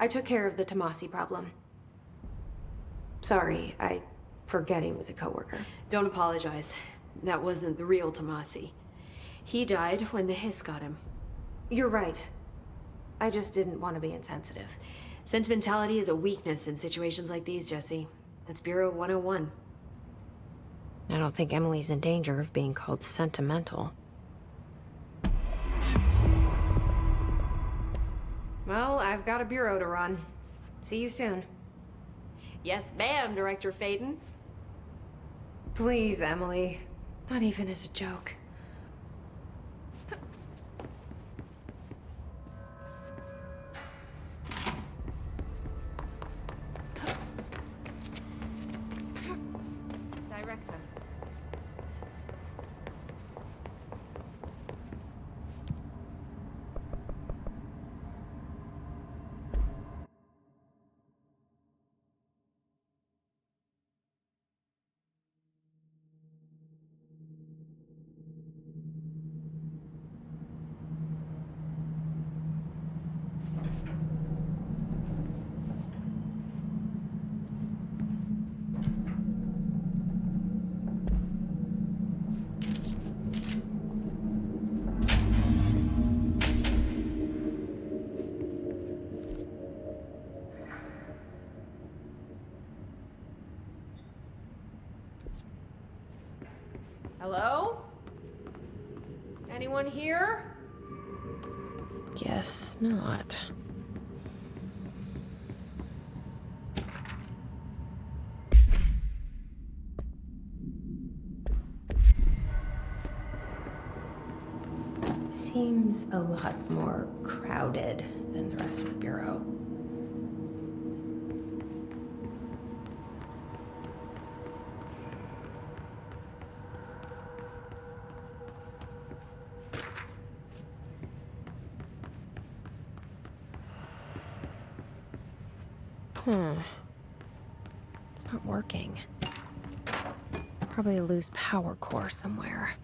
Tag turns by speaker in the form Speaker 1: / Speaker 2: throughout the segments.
Speaker 1: I took care of the Tomasi problem. Sorry, I forget he was a coworker.
Speaker 2: Don't apologize. That wasn't the real Tomasi. He died when the hiss got him.
Speaker 1: You're right. I just didn't want to be insensitive.
Speaker 2: Sentimentality is a weakness in situations like these, Jesse. That's Bureau 101.
Speaker 3: I don't think Emily's in danger of being called sentimental.
Speaker 1: Well, I've got a bureau to run. See you soon.
Speaker 2: Yes, ma'am, Director Faden.
Speaker 1: Please, Emily. Not even as a joke.
Speaker 4: Director.
Speaker 2: Hello? Anyone here?
Speaker 3: Guess not. Seems a lot more crowded than the rest of the bureau. It's not working. Probably a loose power core somewhere.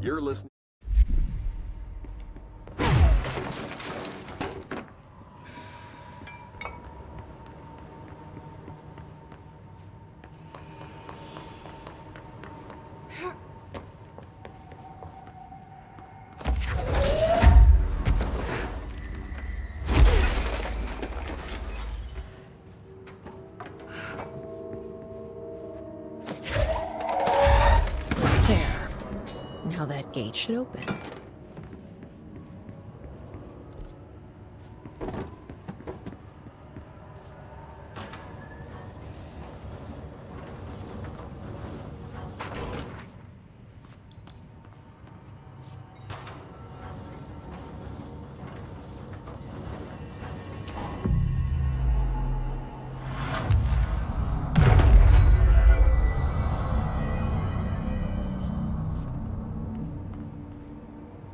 Speaker 5: You're listening.
Speaker 3: Now that gate should open.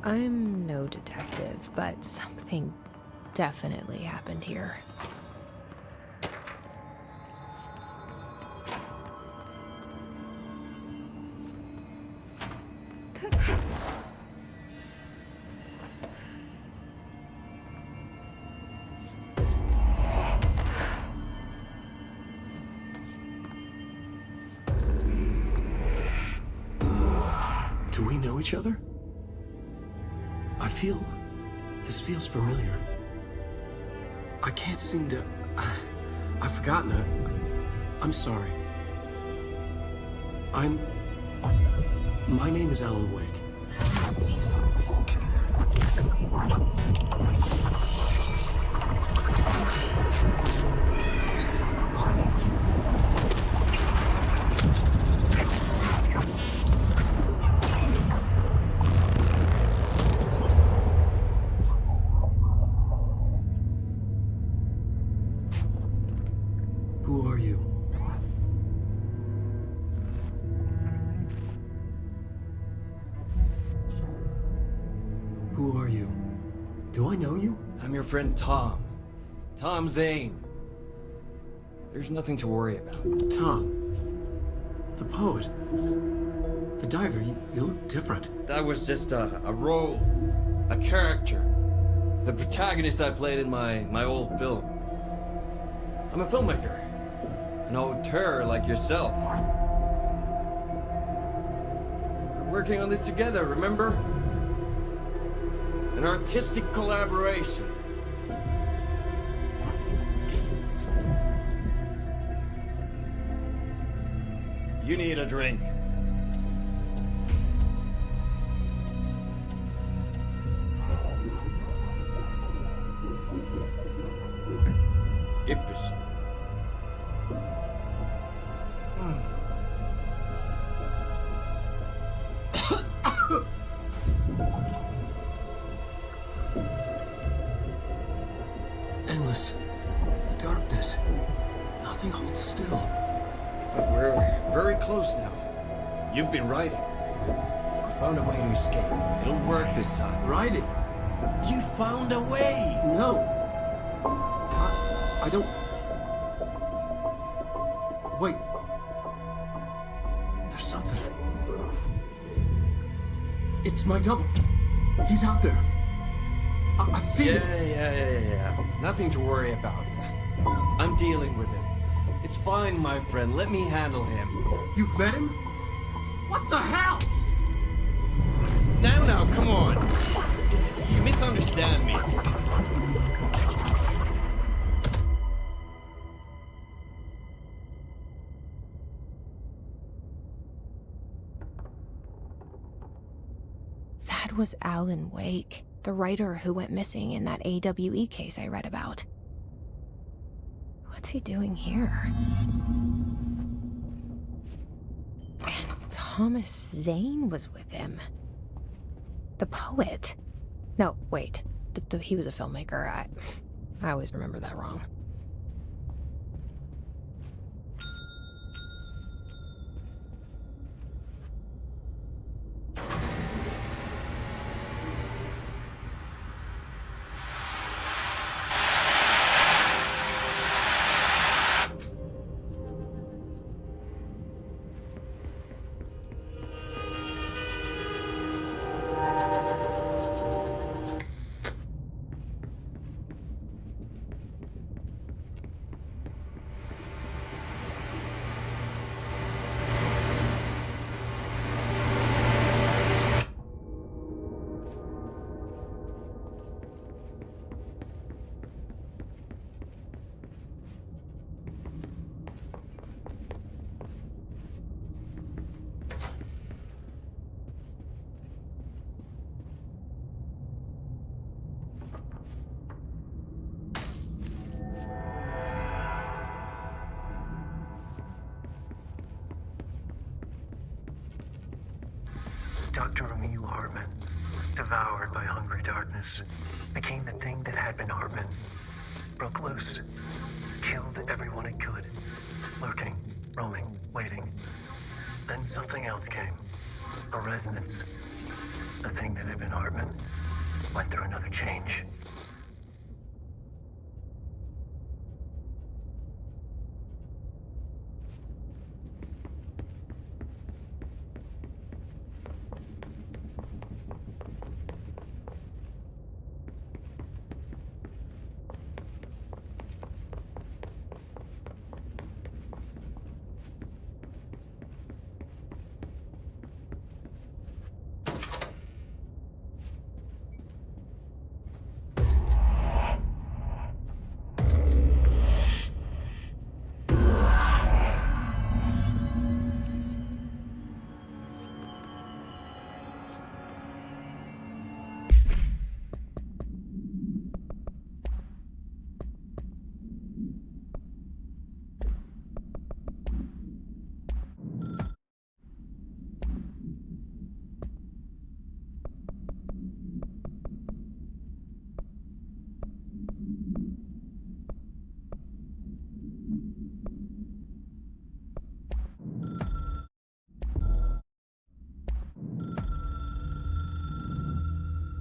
Speaker 3: I'm no detective, but something definitely happened here.
Speaker 4: Do we know each other? This feels familiar. I can't seem to... I've forgotten it. I'm sorry. My name is Alan Wake. Who are you? Who are you? Do I know you?
Speaker 6: I'm your friend Tom. Tom Zane. There's nothing to worry about.
Speaker 4: Tom. The poet. The diver. You look different.
Speaker 6: That was just a role. A character. The protagonist I played in my old film. I'm a filmmaker. An auteur like yourself. We're working on this together, remember? An artistic collaboration. You need a drink. Gibt's.
Speaker 4: Endless darkness. Nothing holds still.
Speaker 6: But we're very close now. You've been riding. You found a way to escape. It'll work this time.
Speaker 4: Riding?
Speaker 6: You found a way!
Speaker 4: No. I don't... Wait. There's something. It's my double. He's out there. I've seen it.
Speaker 6: Yeah. Nothing to worry about. I'm dealing with it. It's fine, my friend. Let me handle him.
Speaker 4: You've met him? What the hell?
Speaker 6: Now, come on. You misunderstand me.
Speaker 3: That was Alan Wake, the writer who went missing in that AWE case I read about. What's he doing here? And Thomas Zane was with him. The poet. No, wait. He was a filmmaker. I always remember that wrong.
Speaker 7: Dr. Emil Hartman, devoured by hungry darkness, became the thing that had been Hartman. Broke loose, killed everyone it could, lurking, roaming, waiting. Then something else came, a resonance. The thing that had been Hartman went through another change.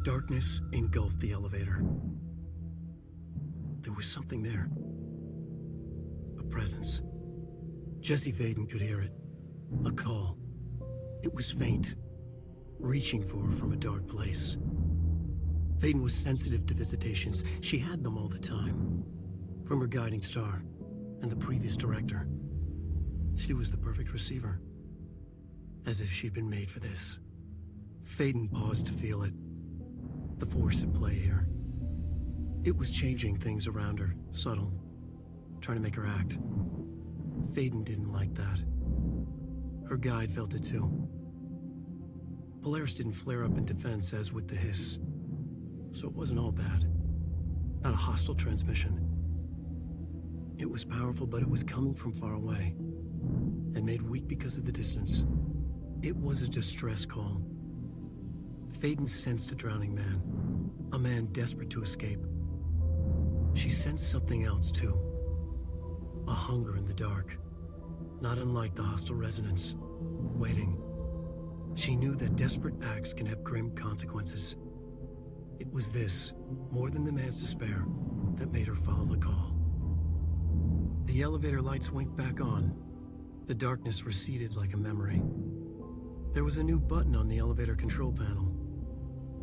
Speaker 4: Darkness engulfed the elevator. There was something there. A presence. Jesse Vaden could hear it. A call. It was faint, reaching for her from a dark place. Vaden was sensitive to visitations. She had them all the time. From her guiding star and the previous director. She was the perfect receiver. As if she'd been made for this. Vaden paused to feel it. The force at play here. It was changing things around her, subtle, trying to make her act. Vaden didn't like that. Her guide felt it too. Polaris didn't flare up in defense as with the hiss, so it wasn't all bad. Not a hostile transmission. It was powerful, but it was coming from far away, and made weak because of the distance. It was a distress call. Vaden sensed a drowning man, a man desperate to escape. She sensed something else, too. A hunger in the dark, not unlike the hostile resonance, waiting. She knew that desperate acts can have grim consequences. It was this, more than the man's despair, that made her follow the call. The elevator lights winked back on. The darkness receded like a memory. There was a new button on the elevator control panel.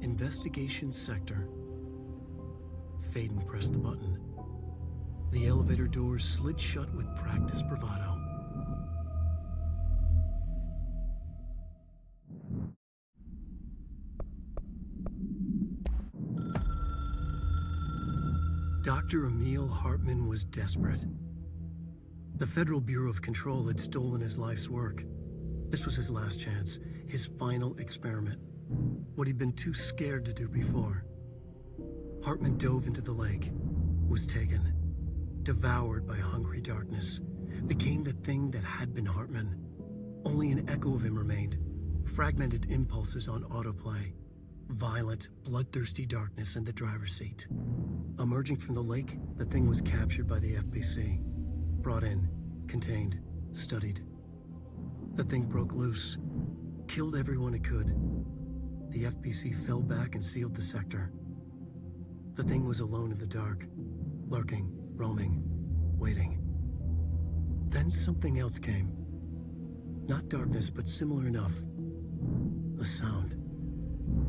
Speaker 4: Investigation Sector. Vaden pressed the button. The elevator doors slid shut with practiced bravado. Dr. Emil Hartman was desperate. The Federal Bureau of Control had stolen his life's work. This was his last chance, his final experiment. What he'd been too scared to do before. Hartman dove into the lake, was taken, devoured by hungry darkness, became the thing that had been Hartman. Only an echo of him remained, fragmented impulses on autoplay, violent, bloodthirsty darkness in the driver's seat. Emerging from the lake, the thing was captured by the FBC, brought in, contained, studied. The thing broke loose, killed everyone it could. The FBC fell back and sealed the sector. The thing was alone in the dark, lurking, roaming, waiting. Then something else came. Not darkness, but similar enough. A sound.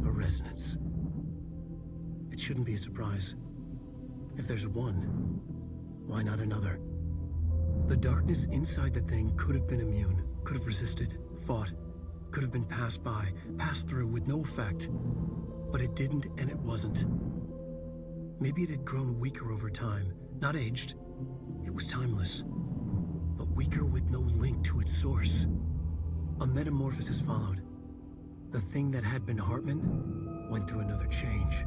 Speaker 4: A resonance. It shouldn't be a surprise. If there's one, why not another? The darkness inside the thing could have been immune, could have resisted, fought, could have been passed by, passed through with no effect. But it didn't, and it wasn't. Maybe it had grown weaker over time, not aged. It was timeless, but weaker with no link to its source. A metamorphosis followed. The thing that had been Hartman went through another change.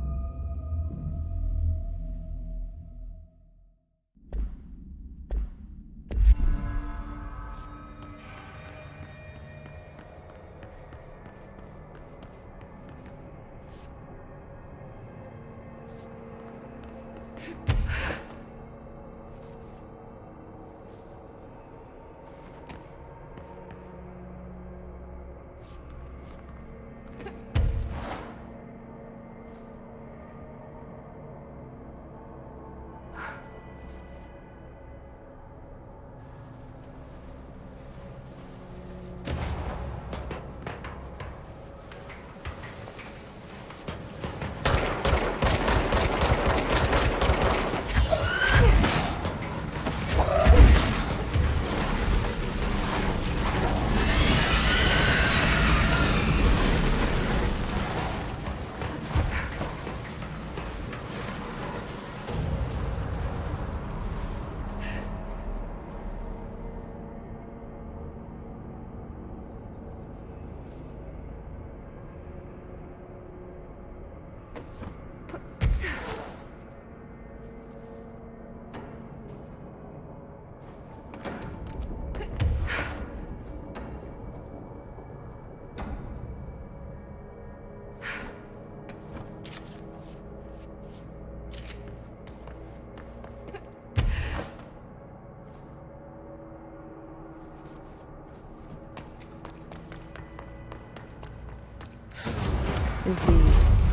Speaker 3: Creepy,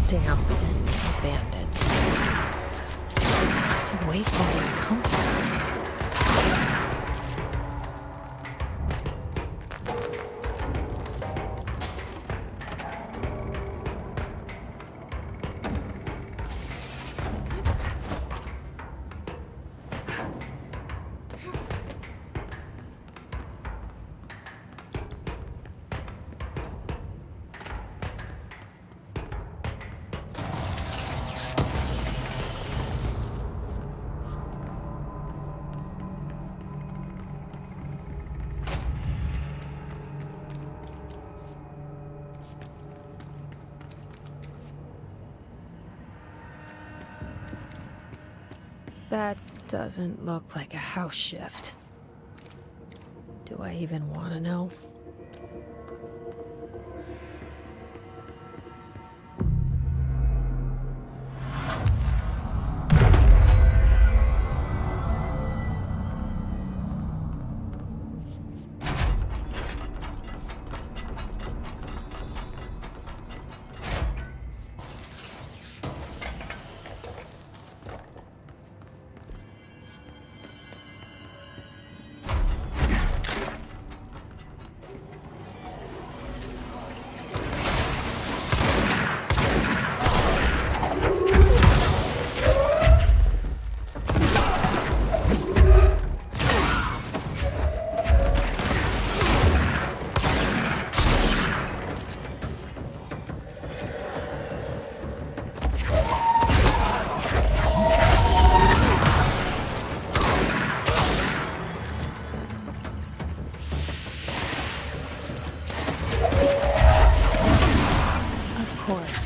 Speaker 3: damp, and abandoned. Wait for me to come to them. That doesn't look like a house shift. Do I even want to know?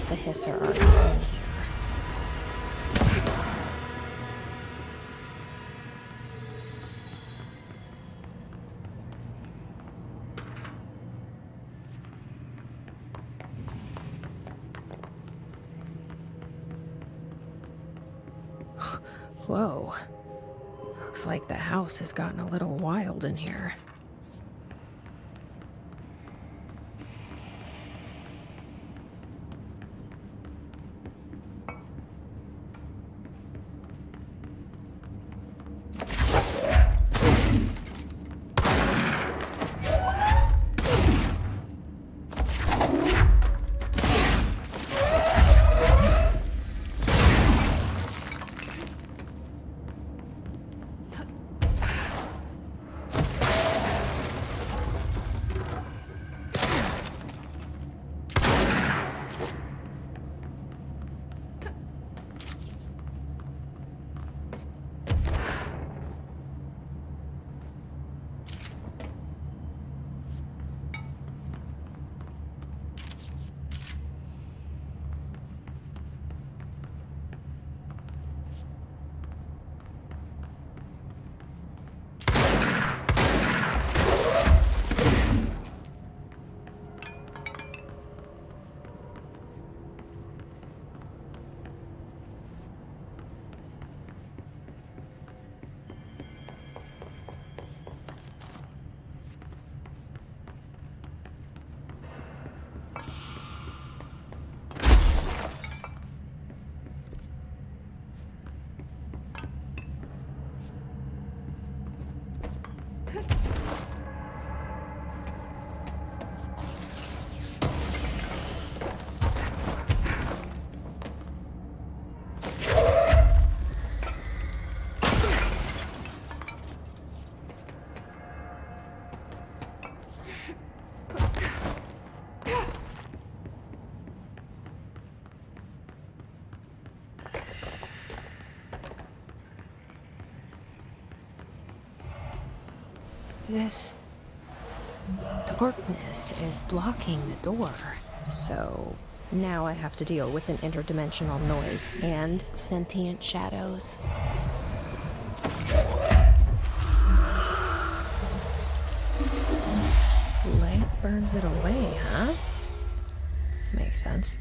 Speaker 3: The hisser are in here. Whoa. Looks like the house has gotten a little wild in here. This darkness is blocking the door, so now I have to deal with an interdimensional noise and sentient shadows. Light burns it away, huh? Makes sense.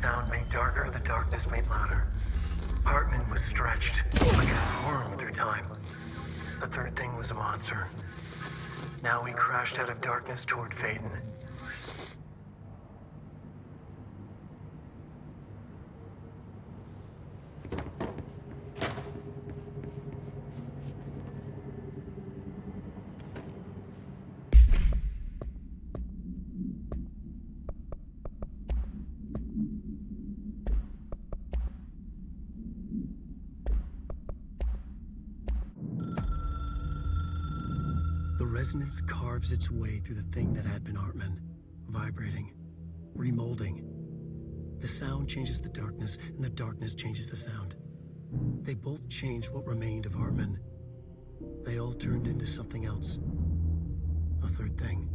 Speaker 7: sound made darker, the darkness made louder. Hartman was stretched, like a worm through time. The third thing was a monster. Now we crashed out of darkness toward Faden.
Speaker 4: The resonance carves its way through the thing that had been Hartman, vibrating, remolding. The sound changes the darkness, and the darkness changes the sound. They both changed what remained of Hartman. They all turned into something else. A third thing.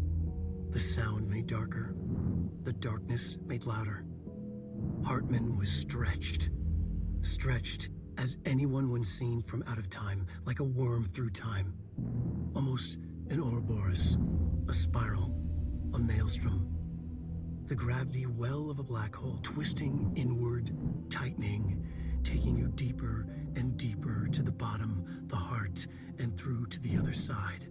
Speaker 4: The sound made darker. The darkness made louder. Hartman was stretched. Stretched as anyone when seen from out of time, like a worm through time. Almost an Ouroboros, a spiral, a maelstrom. The gravity well of a black hole, twisting inward, tightening, taking you deeper and deeper to the bottom, the heart, and through to the other side.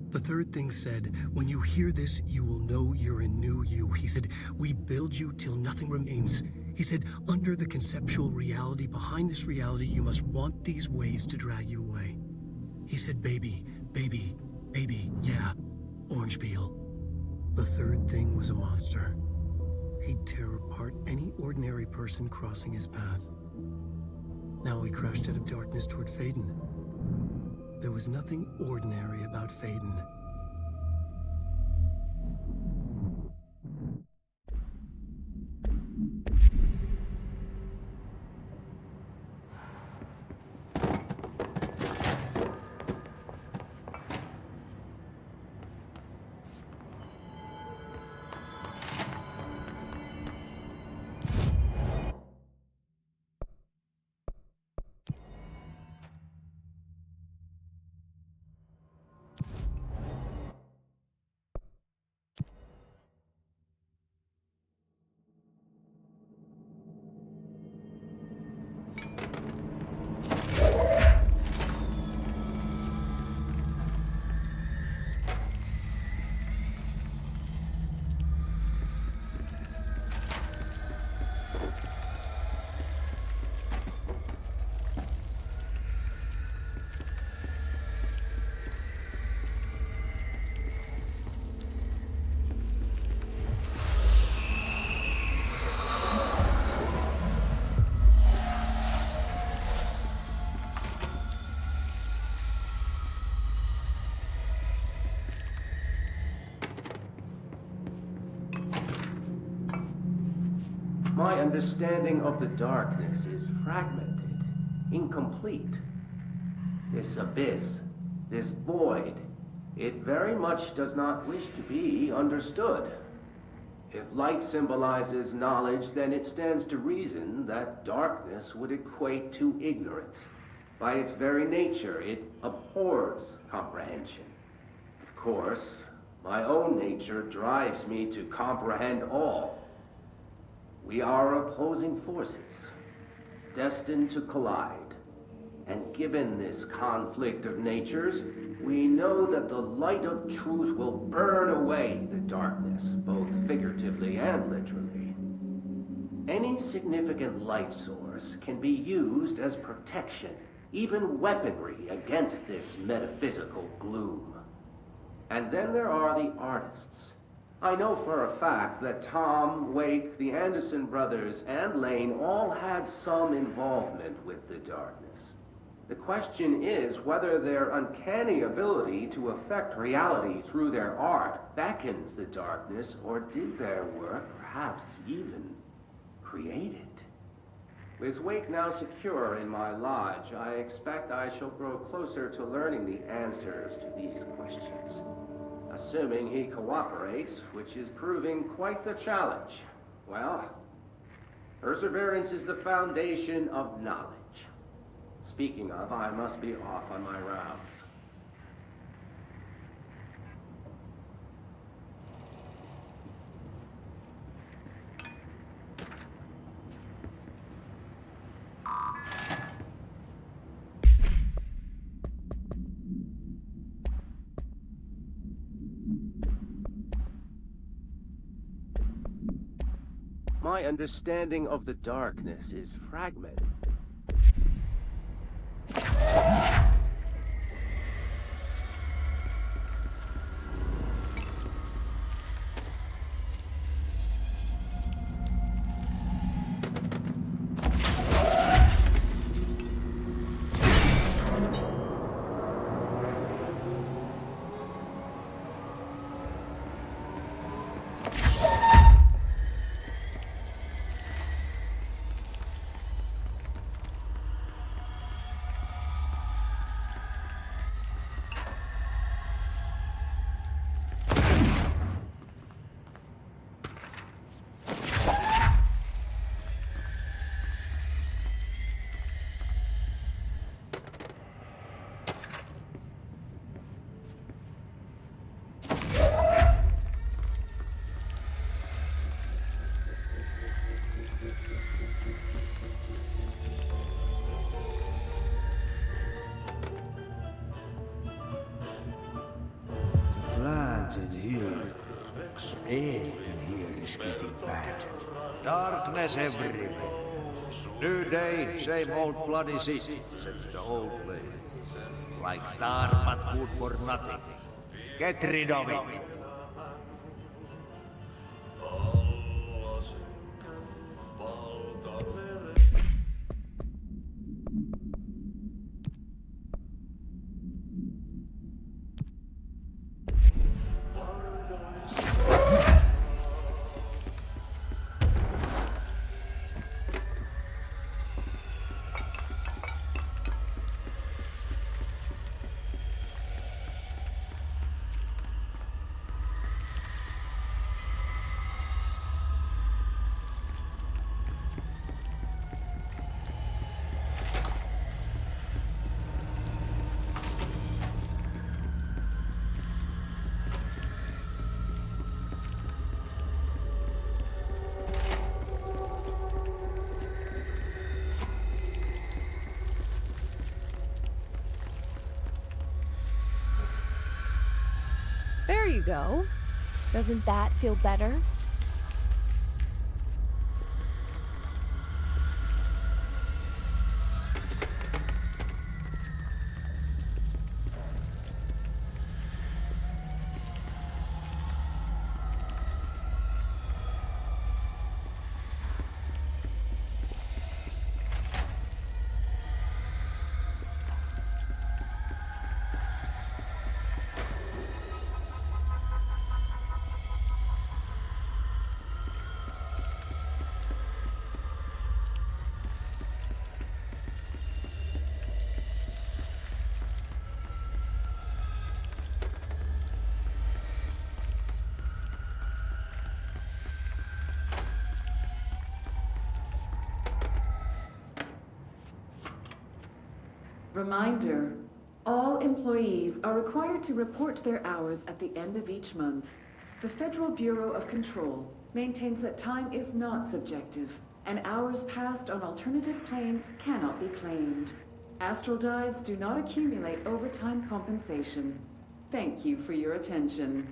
Speaker 4: The third thing said, when you hear this, you will know you're in new you. He said, we build you till nothing remains. He said, under the conceptual reality, behind this reality, you must want these waves to drag you away. He said, baby, baby, baby, yeah, orange peel. The third thing was a monster. He'd tear apart any ordinary person crossing his path. Now we crashed out of darkness toward Faden. There was nothing ordinary about Faden.
Speaker 8: My understanding of the darkness is fragmented, incomplete. This abyss, this void, it very much does not wish to be understood. If light symbolizes knowledge, then it stands to reason that darkness would equate to ignorance. By its very nature, it abhors comprehension. Of course, my own nature drives me to comprehend all. We are opposing forces, destined to collide. And given this conflict of natures, we know that the light of truth will burn away the darkness, both figuratively and literally. Any significant light source can be used as protection, even weaponry against this metaphysical gloom. And then there are the artists. I know for a fact that Tom, Wake, the Anderson brothers, and Lane all had some involvement with the darkness. The question is whether their uncanny ability to affect reality through their art beckons the darkness, or did their work perhaps even create it? With Wake now secure in my lodge, I expect I shall grow closer to learning the answers to these questions. Assuming he cooperates, which is proving quite the challenge. Well, perseverance is the foundation of knowledge. Speaking of, I must be off on my rounds. My understanding of the darkness is fragmented.
Speaker 9: Planted here. Here is getting bad. Darkness everywhere. New day, same old bloody city, said the old place. Like tar but good for nothing. Get rid of it.
Speaker 3: There you go. Doesn't that feel better?
Speaker 10: Reminder, all employees are required to report their hours at the end of each month. The Federal Bureau of Control maintains that time is not subjective, and hours passed on alternative planes cannot be claimed. Astral dives do not accumulate overtime compensation. Thank you for your attention.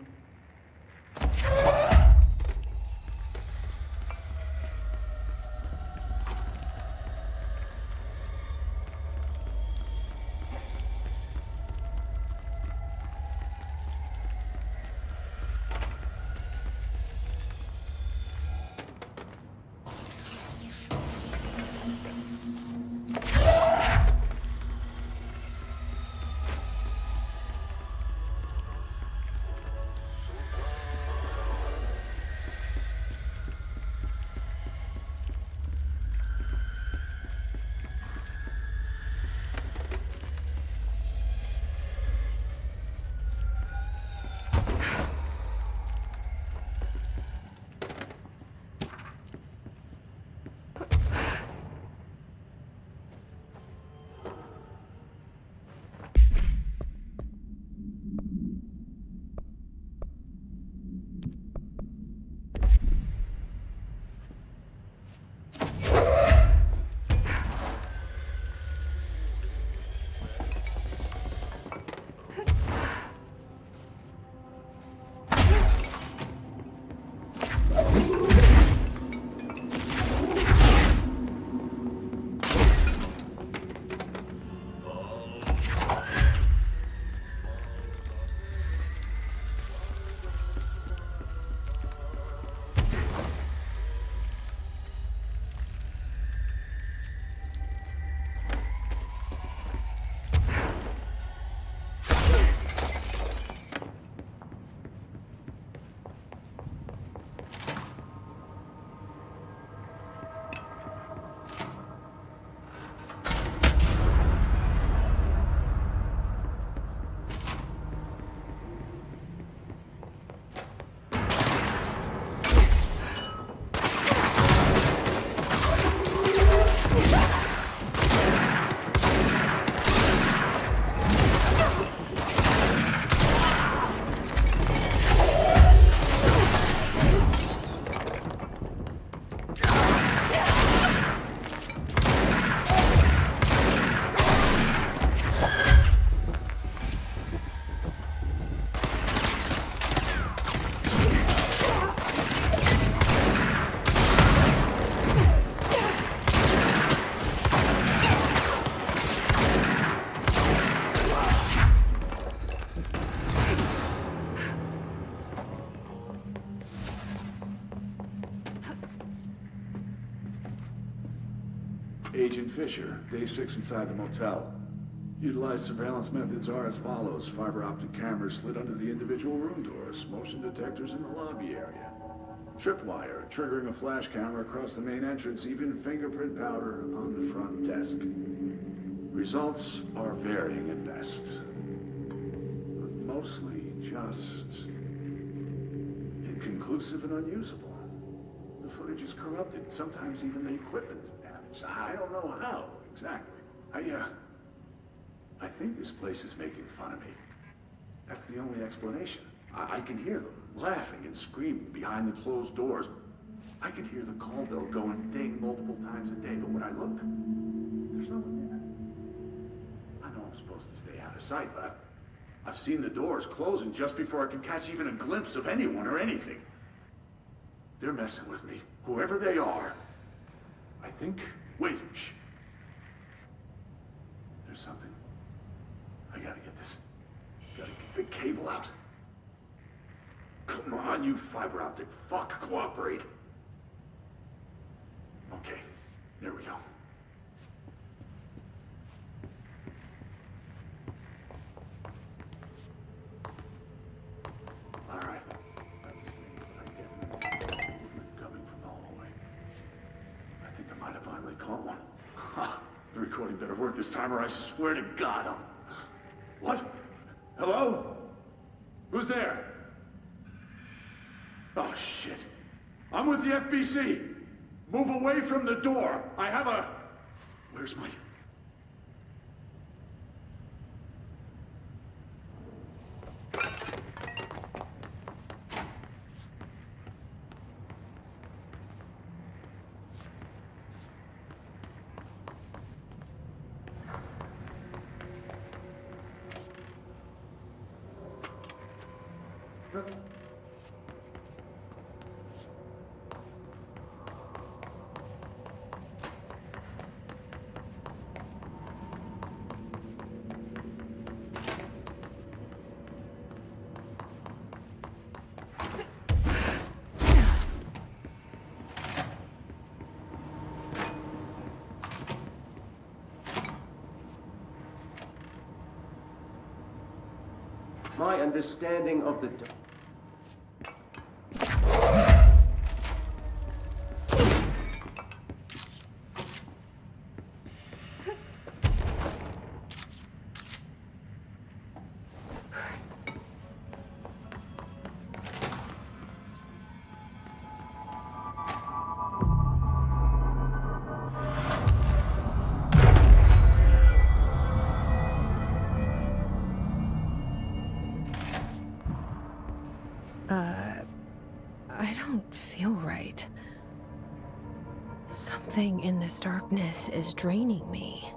Speaker 11: Agent Fisher, day 6 inside the motel. Utilized surveillance methods are as follows. Fiber optic cameras slid under the individual room doors, motion detectors in the lobby area. Tripwire, triggering a flash camera across the main entrance, even fingerprint powder on the front desk. Results are varying at best, but mostly just inconclusive and unusable. The footage is corrupted. Sometimes even the equipment is damaged. I don't know how, exactly. I think this place is making fun of me. That's the only explanation. I can hear them laughing and screaming behind the closed doors. I can hear the call bell going ding multiple times a day, but when I look, there's no one there. I know I'm supposed to stay out of sight, but I've seen the doors closing just before I can catch even a glimpse of anyone or anything. They're messing with me, whoever they are. I think... Wait, shh. There's something. I gotta get this. Gotta get the cable out. Come on, you fiber optic fuck, cooperate. Okay, there we go. All right. Coming from the hallway. I think I might have finally caught one. Ha! The recording better work this time, or I swear to God I'm... What? Hello? Who's there? Oh, shit. I'm with the FBC. Move away from the door. I have a... Where's my...
Speaker 8: My understanding of the...
Speaker 3: I don't feel right. Something in this darkness is draining me.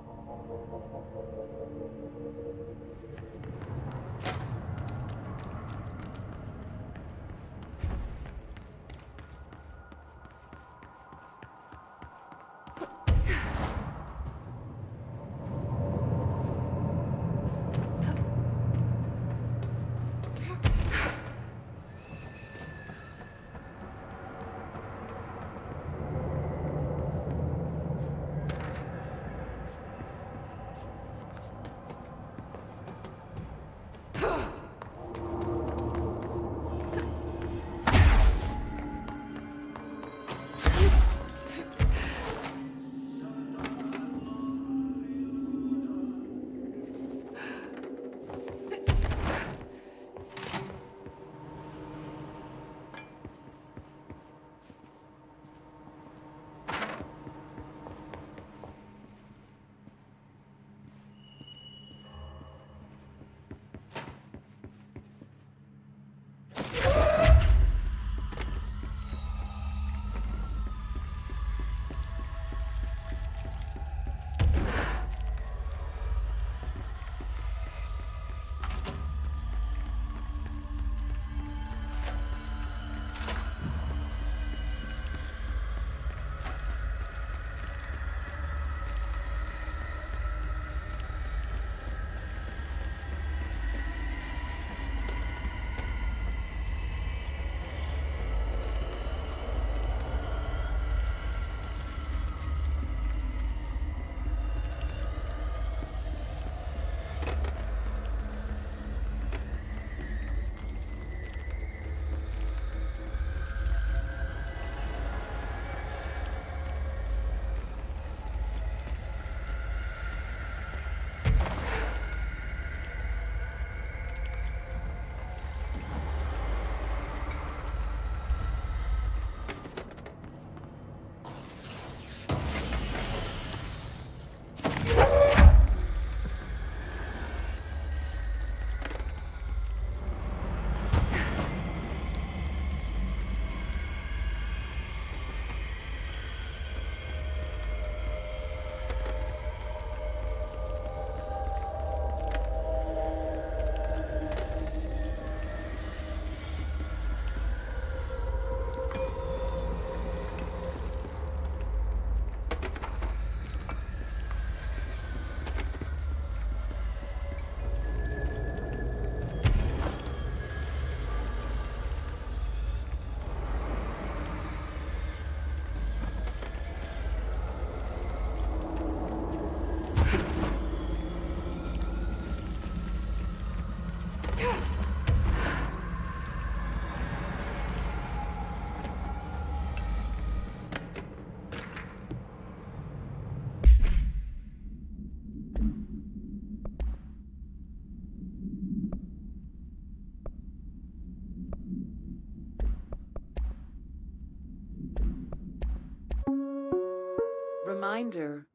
Speaker 10: reminder.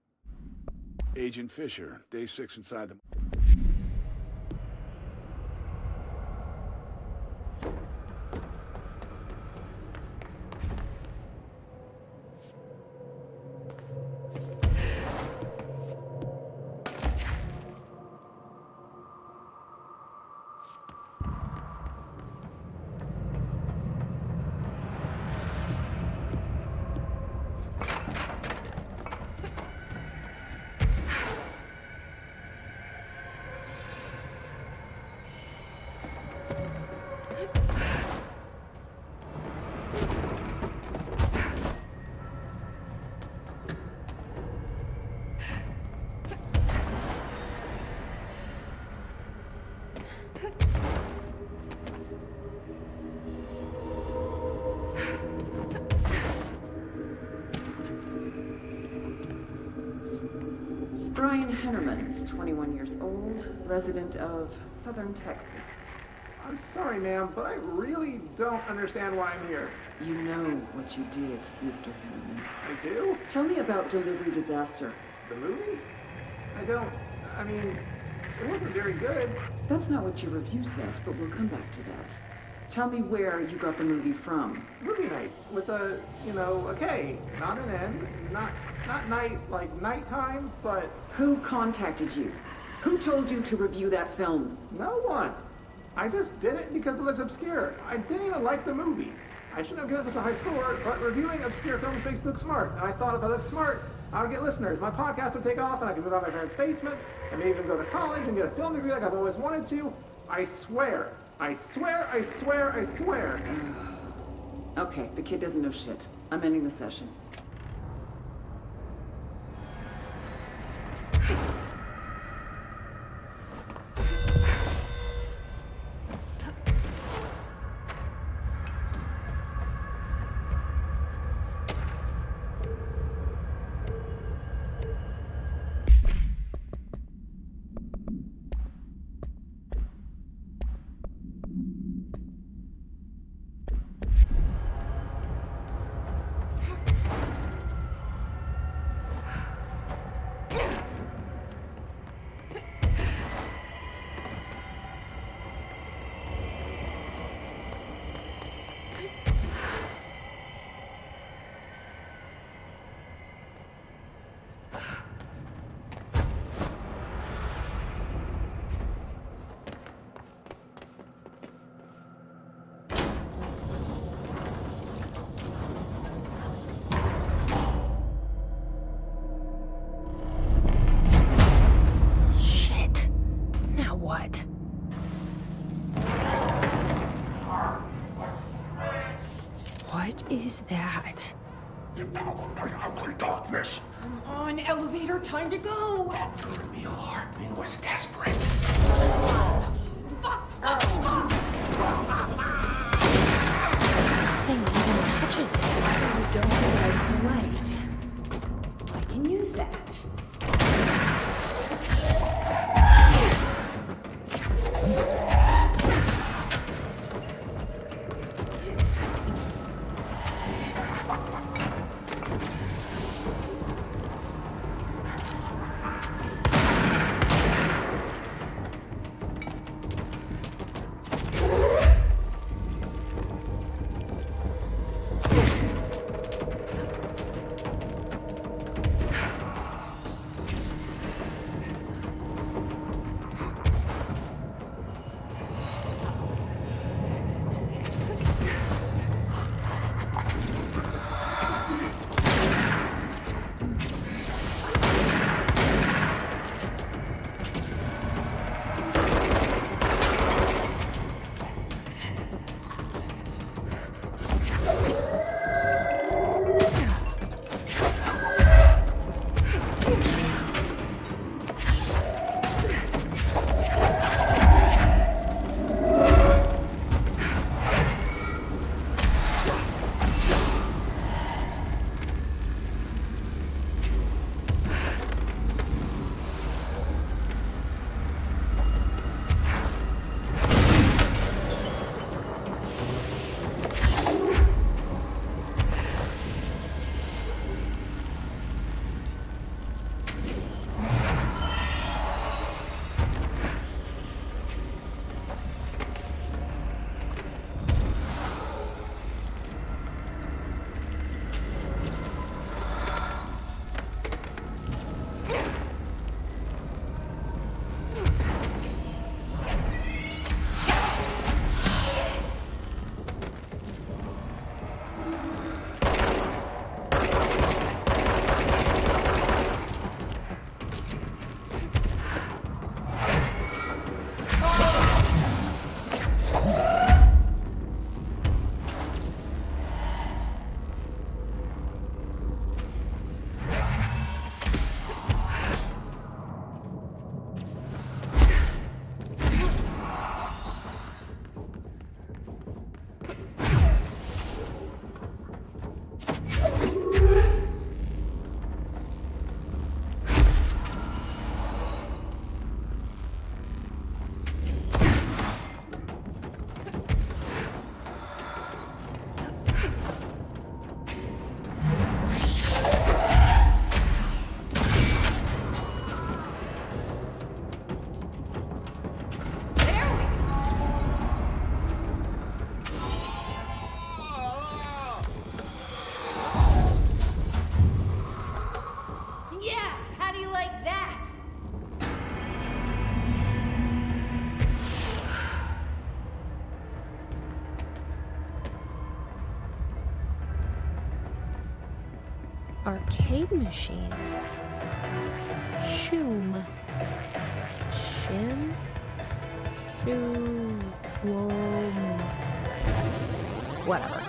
Speaker 11: Agent Fisher, day 6 inside the...
Speaker 10: Brian Hennerman, 21 years old, resident of Southern Texas.
Speaker 12: I'm sorry, ma'am, but I really don't understand why I'm here.
Speaker 10: You know what you did, Mr. Hennerman.
Speaker 12: I do?
Speaker 10: Tell me about Delivery Disaster.
Speaker 12: The movie? I mean, it wasn't very good.
Speaker 10: That's not what your review said, but we'll come back to that. Tell me where you got the movie from.
Speaker 12: Movie night with a, a K, not an N, not night like nighttime, but...
Speaker 10: Who contacted you? Who told you to review that film?
Speaker 12: No one. I just did it because it looked obscure. I didn't even like the movie. I shouldn't have given such a high score, but reviewing obscure films makes you look smart. And I thought if I looked smart, I would get listeners. My podcast would take off and I could move out of my parents' basement and maybe even go to college and get a film degree like I've always wanted to. I swear. I swear, I swear, I swear.
Speaker 10: Okay, the kid doesn't know shit. I'm ending the session.
Speaker 3: What is that?
Speaker 13: Empowered by ugly darkness.
Speaker 2: Come on, elevator, time to go.
Speaker 13: Dr. Emil Hartman was desperate.
Speaker 2: Fuck!
Speaker 3: Nothing even touches it.
Speaker 1: You don't like the light. I can use that.
Speaker 3: arcade machines. Shoom. Shim? Shoom. Whatever.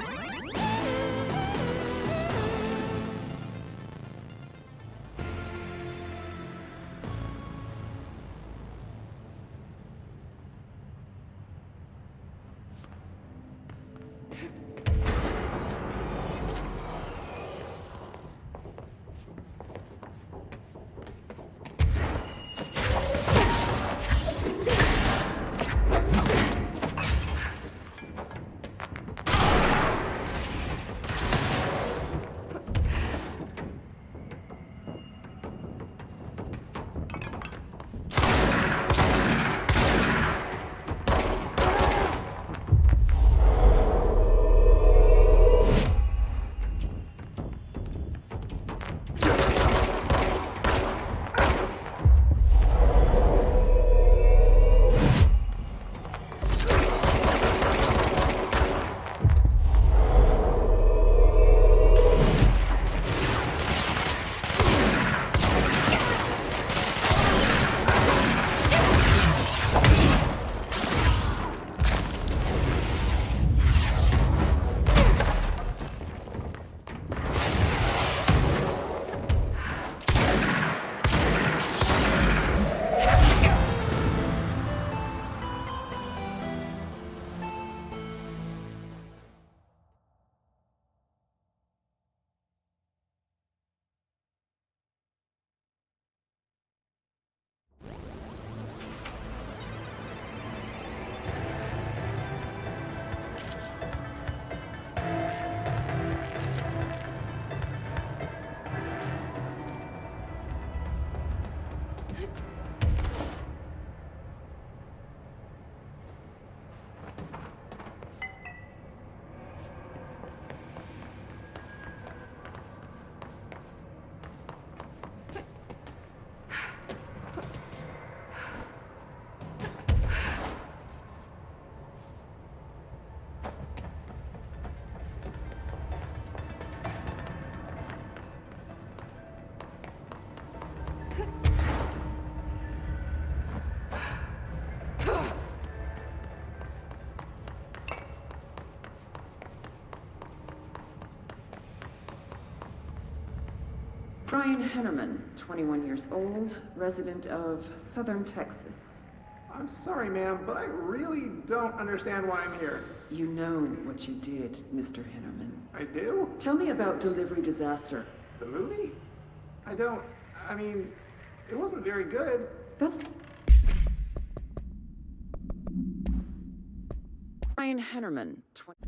Speaker 10: Brian Hennerman, 21 years old, resident of Southern Texas.
Speaker 12: I'm sorry, ma'am, but I really don't understand why I'm here.
Speaker 10: You know what you did, Mr. Hennerman.
Speaker 12: I do?
Speaker 10: Tell me about Delivery Disaster.
Speaker 12: The movie? I mean, it wasn't very good.
Speaker 10: That's... Brian Hennerman, 20...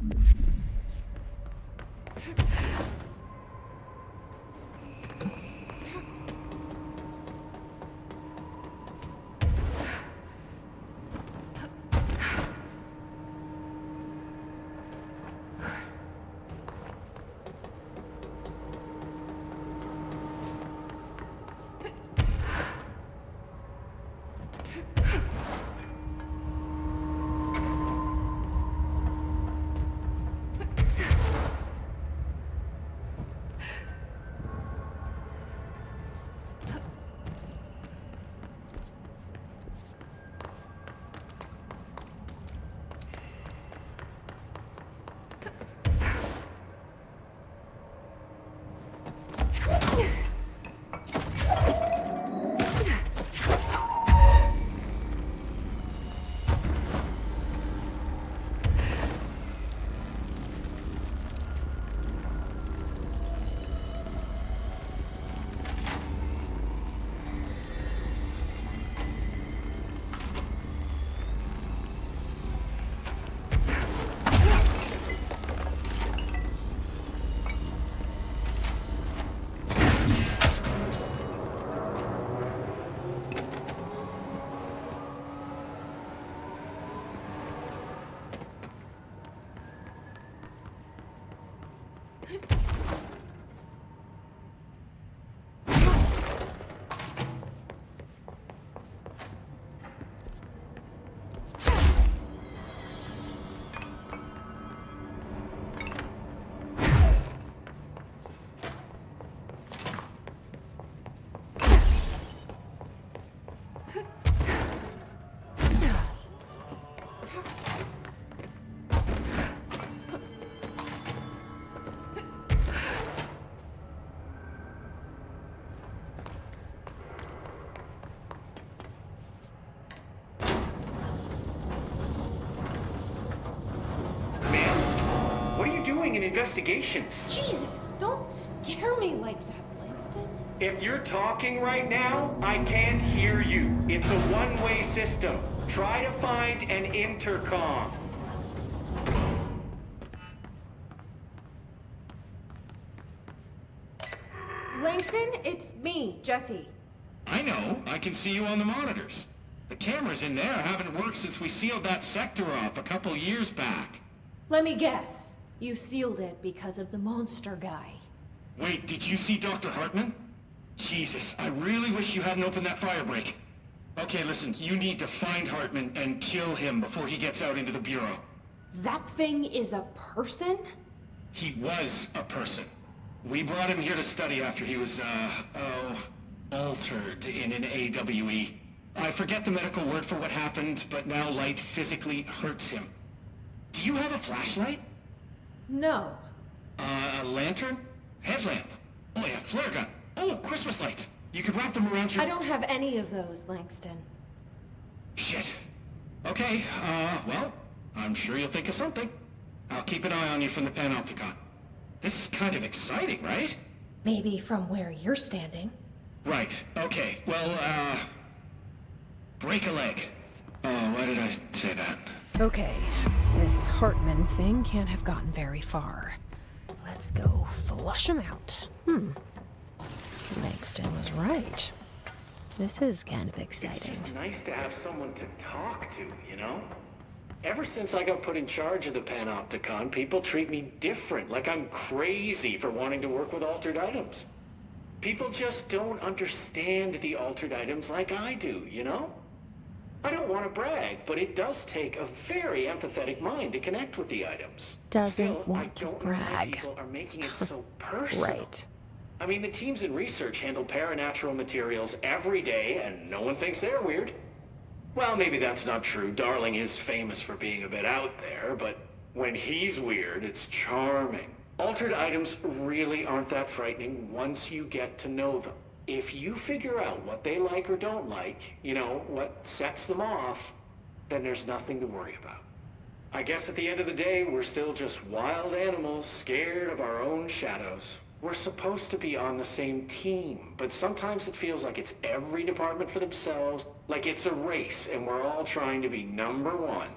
Speaker 7: doing in investigations.
Speaker 2: Jesus, don't scare me like that, Langston.
Speaker 7: If you're talking right now, I can't hear you. It's a one-way system. Try to find an intercom.
Speaker 2: Langston, it's me, Jesse.
Speaker 13: I know. I can see you on the monitors. The cameras in there haven't worked since we sealed that sector off a couple years back.
Speaker 2: Let me guess. You sealed it because of the monster guy.
Speaker 13: Wait, did you see Dr. Hartman? Jesus, I really wish you hadn't opened that fire break. Okay, listen, you need to find Hartman and kill him before he gets out into the Bureau.
Speaker 2: That thing is a person?
Speaker 13: He was a person. We brought him here to study after he was, altered in an AWE. I forget the medical word for what happened, but now light physically hurts him. Do you have a flashlight?
Speaker 2: No.
Speaker 13: A lantern? Headlamp? Oh yeah, flare gun. Oh, Christmas lights. You could wrap them around your...
Speaker 2: I don't have any of those, Langston.
Speaker 13: Shit. Okay, well, I'm sure you'll think of something. I'll keep an eye on you from the Panopticon. This is kind of exciting, right?
Speaker 3: Maybe from where you're standing.
Speaker 13: Right, okay. Well, break a leg. Oh, why did I say that?
Speaker 3: Okay, this Hartman thing can't have gotten very far. Let's go flush him out. Langston was right. This is kind of exciting.
Speaker 7: It's just nice to have someone to talk to, you know? Ever since I got put in charge of the Panopticon, people treat me different, like I'm crazy for wanting to work with altered items. People just don't understand the altered items like I do, you know? I don't want to brag, but it does take a very empathetic mind to connect with the items.
Speaker 3: Doesn't want to brag.
Speaker 7: People are making it so personal.
Speaker 3: Right.
Speaker 7: I mean, the teams in research handle paranatural materials every day, and no one thinks they're weird. Well, maybe that's not true. Darling is famous for being a bit out there, but when he's weird, it's charming. Altered items really aren't that frightening once you get to know them. If you figure out what they like or don't like, you know, what sets them off, then there's nothing to worry about. I guess at the end of the day, we're still just wild animals scared of our own shadows. We're supposed to be on the same team, but sometimes it feels like it's every department for themselves, like it's a race and we're all trying to be number one.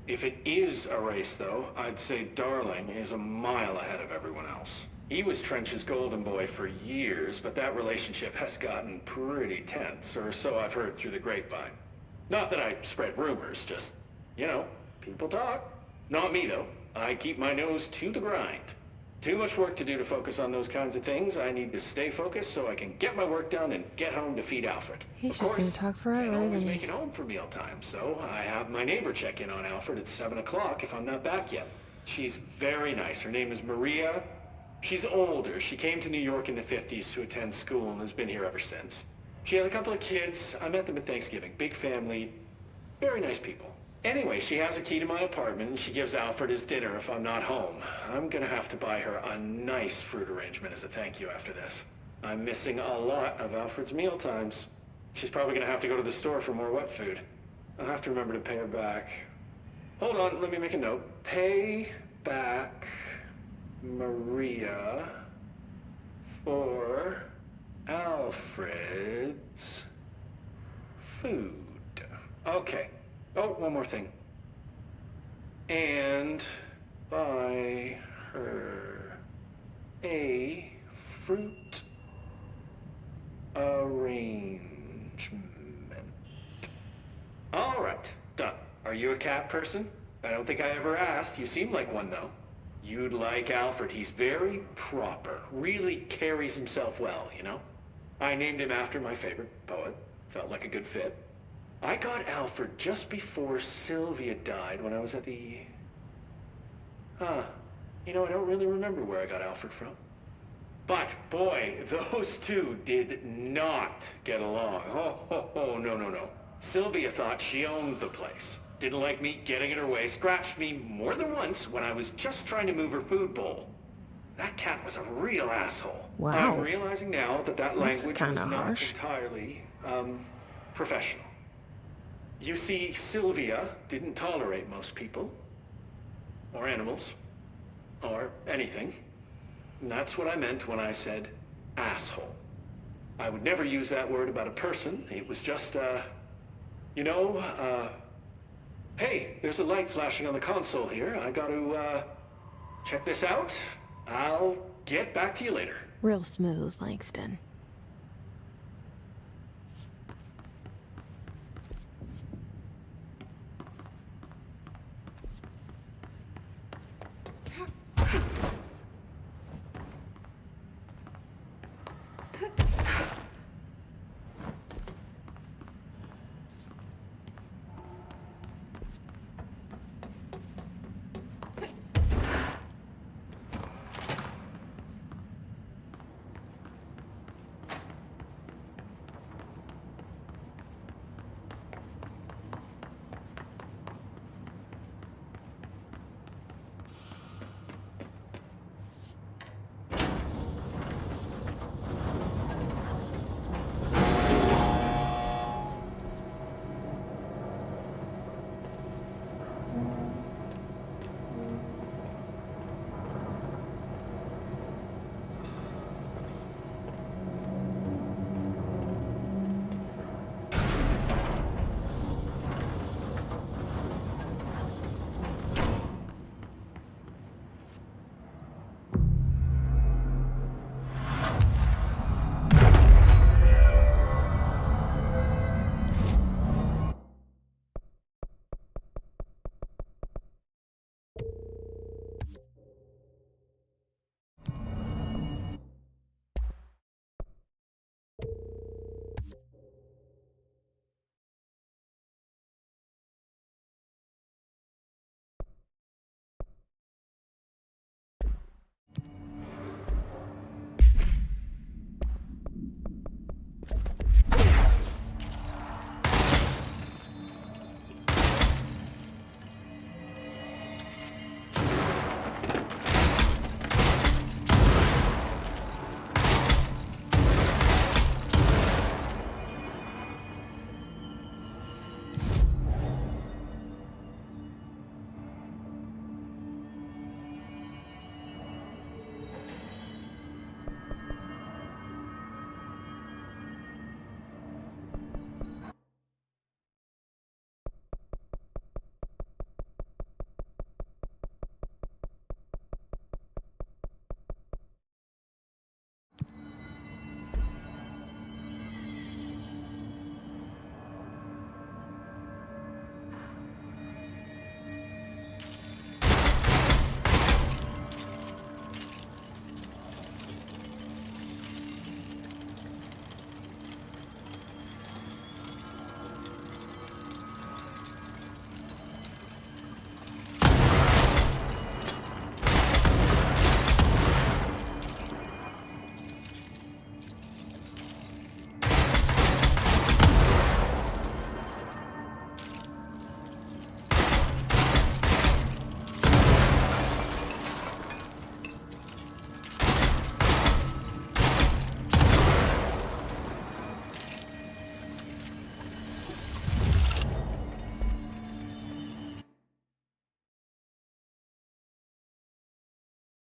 Speaker 7: If it is a race, though, I'd say Darling is a mile ahead of everyone else. He was Trench's golden boy for years, but that relationship has gotten pretty tense, or so I've heard through the grapevine. Not that I spread rumors, just, you know, people talk. Not me, though. I keep my nose to the grind. Too much work to do to focus on those kinds of things. I need to stay focused so I can get my work done and get home to feed Alfred.
Speaker 3: He's just gonna talk forever,
Speaker 7: isn't he?
Speaker 3: isn't he?
Speaker 7: Make it home for mealtime, so I have my neighbor check in on Alfred at 7 o'clock if I'm not back yet. She's very nice. Her name is Maria. She's older. She came to New York in the 50s to attend school and has been here ever since. She has a couple of kids. I met them at Thanksgiving. Big family. Very nice people. Anyway, she has a key to my apartment, and she gives Alfred his dinner if I'm not home. I'm gonna have to buy her a nice fruit arrangement as a thank you after this. I'm missing a lot of Alfred's meal times. She's probably gonna have to go to the store for more wet food. I'll have to remember to pay her back. Hold on, let me make a note. Pay back Maria for Alfred's food. Okay. Oh, one more thing. And buy her a fruit arrangement. All right, done. Are you a cat person? I don't think I ever asked. You seem like one, though. You'd like Alfred. He's very proper. Really carries himself well, you know? I named him after my favorite poet. Felt like a good fit. I got Alfred just before Sylvia died when I was at the... You know, I don't really remember where I got Alfred from. But, boy, those two did not get along. Oh, no. Sylvia thought she owned the place. Didn't like me getting in her way, scratched me more than once when I was just trying to move her food bowl. That cat was a real asshole.
Speaker 3: Wow.
Speaker 7: I'm realizing now that
Speaker 3: That's
Speaker 7: language was
Speaker 3: kinda
Speaker 7: not
Speaker 3: harsh.
Speaker 7: entirely, professional. You see, Sylvia didn't tolerate most people. Or animals.
Speaker 13: or anything. And that's what I meant when I said asshole. I would never use that word about a person. It was just, hey, there's a light flashing on the console here. I gotta, check this out. I'll get back to you later.
Speaker 3: Real smooth, Langston.